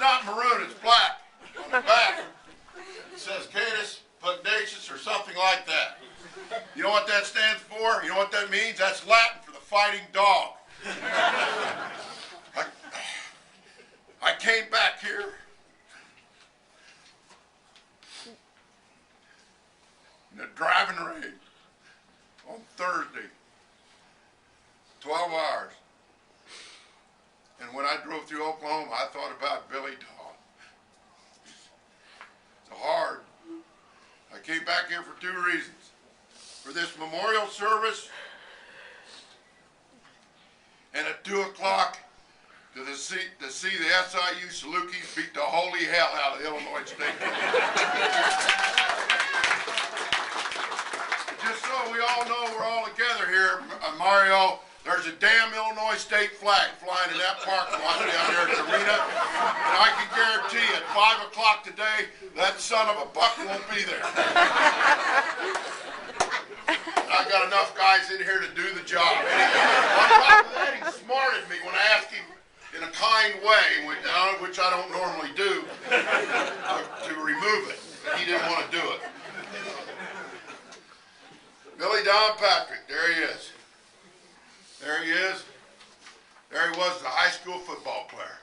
not maroon, it's black. On the back, it says Canis pugnacious or something like that. You know what that stands for? You know what that means? That's Latin for the fighting dog. I came back here in a driving rain on Thursday, 12 hours. And when I drove through Oklahoma, I thought about Billy Don. It's hard. I came back here for 2 reasons. For this memorial service, and at 2 o'clock to see the SIU Salukis beat the holy hell out of Illinois State. Just so we all know we're all together here, Mario, there's a damn Illinois State flag flying in that parking lot down there at the arena, and I can guarantee at 5 o'clock today, that son of a buck won't be there. I've got enough guys in here to do the job. On top of that, he smarted me when I asked him in a kind way, which I don't normally do, to remove it. But he didn't want to do it. Billy Don Patrick, there he is. There he is. There he was, the high school football player.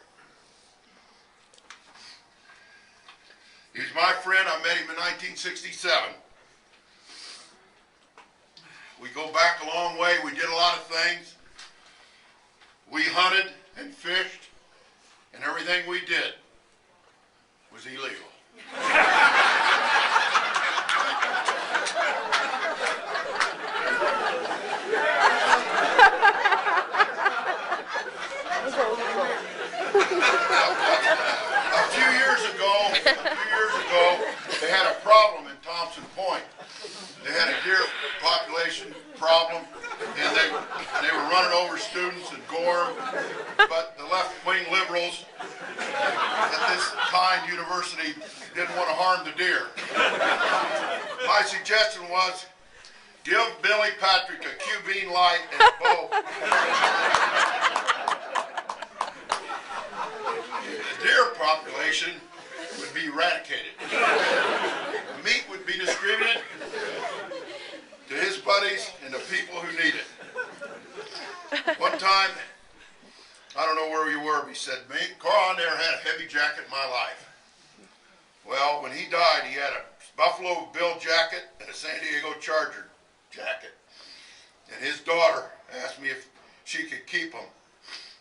He's my friend. I met him in 1967. We go back a long way. We did a lot of things. We hunted and fished, and everything we did was illegal. A few years ago, they had a problem in Thompson Point. They had a deer population problem, and they were running over students and Gorham, but the left-wing liberals at this kind university didn't want to harm the deer. My suggestion was, give Billy Patrick a Q-bean light and a bow. The deer population would be eradicated. Meat would be distributed to his buddies and the people who need it. One time, I don't know where you were, but he said, "Mate, Carl, I never had a heavy jacket in my life." Well, when he died, he had a Buffalo Bill jacket and a San Diego Charger jacket. And his daughter asked me if she could keep them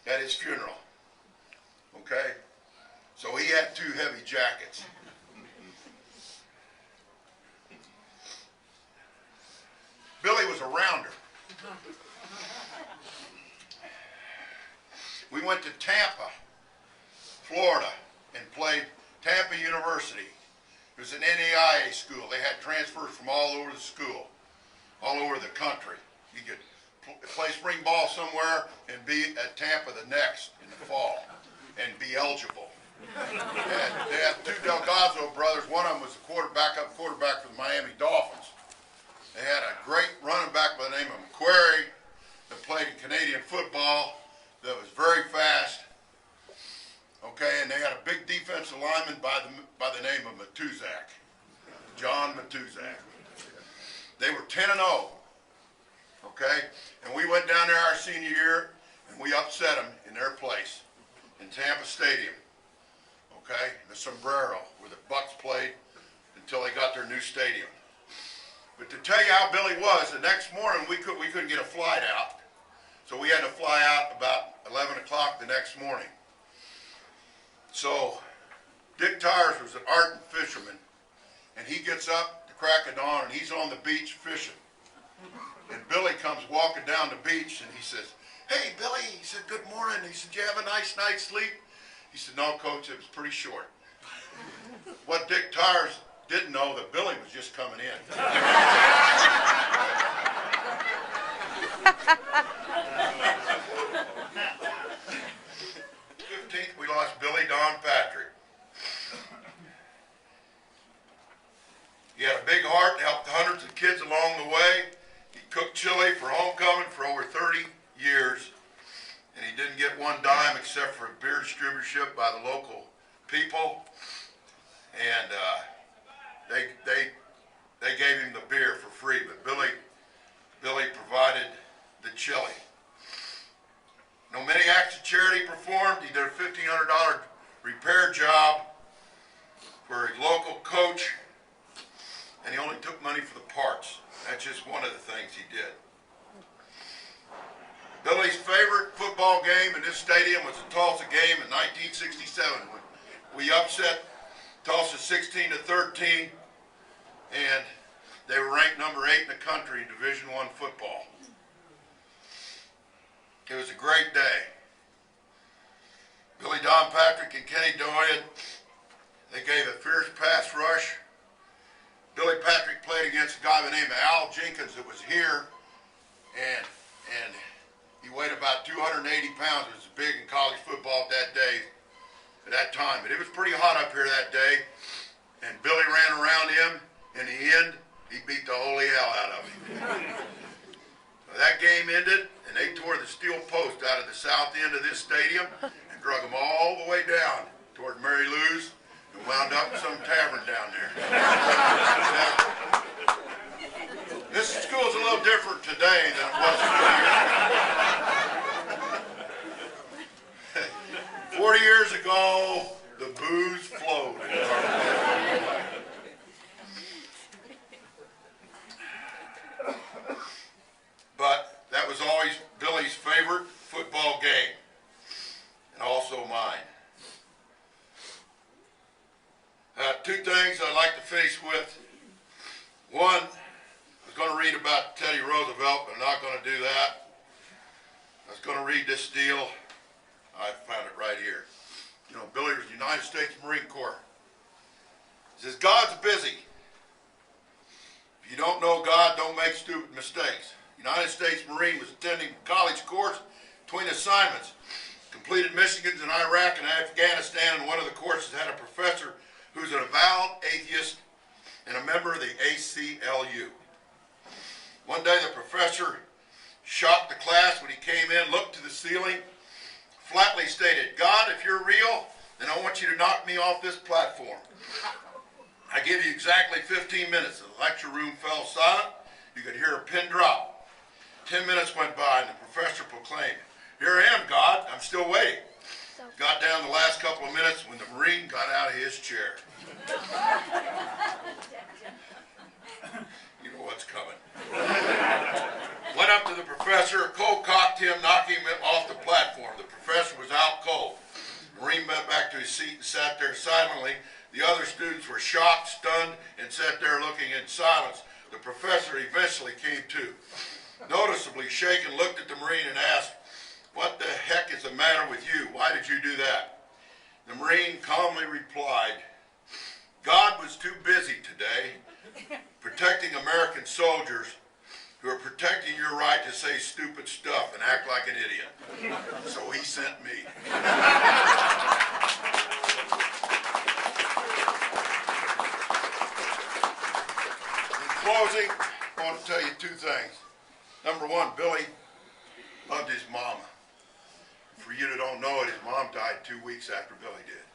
at his funeral. Okay? So he had 2 heavy jackets. Billy was a rounder. We went to Tampa, Florida, and played Tampa University. It was an NAIA school. They had transfers from all over the school, all over the country. You could play spring ball somewhere and be at Tampa the next in the fall and be eligible. They had 2 Delgado brothers. One of them was the quarterback for the Miami Dolphins. They had a great running back by the name of McQuarrie that played in Canadian football that was very fast. Okay, and they had a big defensive lineman by the name of Matuzak, John Matuzak. They were 10-0. Okay, and we went down there our senior year and we upset them in their place in Tampa Stadium. Okay, the Sombrero, where the Bucks played until they got their new stadium. But to tell you how Billy was, the next morning we couldn't get a flight out, so we had to fly out about 11 o'clock the next morning. So Dick Tires was an ardent fisherman, and he gets up the crack of dawn and he's on the beach fishing. And Billy comes walking down the beach and he says, "Hey Billy," he said, "good morning." He said, "Did you have a nice night's sleep?" He said, "No, Coach, it was pretty short." What Dick Tires didn't know that Billy was just coming in. 15th, we lost Billy Don Patrick. He had a big heart to help hundreds of kids along the way. He cooked chili for homecoming for over 30 years, and he didn't get one dime except for a beer distributorship by the local people, and they gave him the beer for free, but Billy provided the chili. Many acts of charity performed. He did a $1,500 repair job for his local coach, and he only took money for the parts. That's just one of the things he did. Billy's favorite football game in this stadium was the Tulsa game in 1967 when we upset Tulsa 16-13, and they were ranked number 8 in the country in Division I football. It was a great day. Billy Don Patrick and Kenny Doyen, they gave a fierce pass rush. Billy Patrick played against a guy by the name of Al Jenkins that was here, and he weighed about 280 pounds. It was big in college football at that time. But it was pretty hot up here that day, and Billy ran around him. In the end, he beat the holy hell out of him. So that game ended, and they tore the steel post out of the south end of this stadium and drug them all the way down toward Mary Lou's and wound up in some tavern down there. This school's a little different today than it was 40 years ago, the booze flowed. But that was always Billy's favorite football game, and also mine. Two things I'd like to finish with. One, I was going to read about Teddy Roosevelt, but I'm not going to do that. I was going to read this deal. I found it right here. Billy was United States Marine Corps. It says, God's busy. If you don't know God, don't make stupid mistakes. United States Marine was attending a college course between assignments. Completed missions in Iraq and Afghanistan, and one of the courses had a professor who's an avowed atheist and a member of the ACLU. One day the professor shocked the class when he came in, looked to the ceiling, flatly stated, God, if you're real, then I want you to knock me off this platform. I give you exactly 15 minutes. The lecture room fell silent. You could hear a pin drop. 10 minutes went by and the professor proclaimed, here I am, God, I'm still waiting. Got down the last couple of minutes when the Marine got out of his chair. You know what's coming. Went up to the professor, cold-cocked him, knocked him off the platform. The professor was out cold. The Marine went back to his seat and sat there silently. The other students were shocked, stunned, and sat there looking in silence. The professor eventually came to. Noticeably shaken, looked at the Marine and asked, what the heck is the matter with you? Why did you do that? The Marine calmly replied, God was too busy today protecting American soldiers who are protecting your right to say stupid stuff and act like an idiot. So he sent me. In closing, I want to tell you two things. Number one, Billy loved his mama. For you that don't know it, his mom died 2 weeks after Billy did.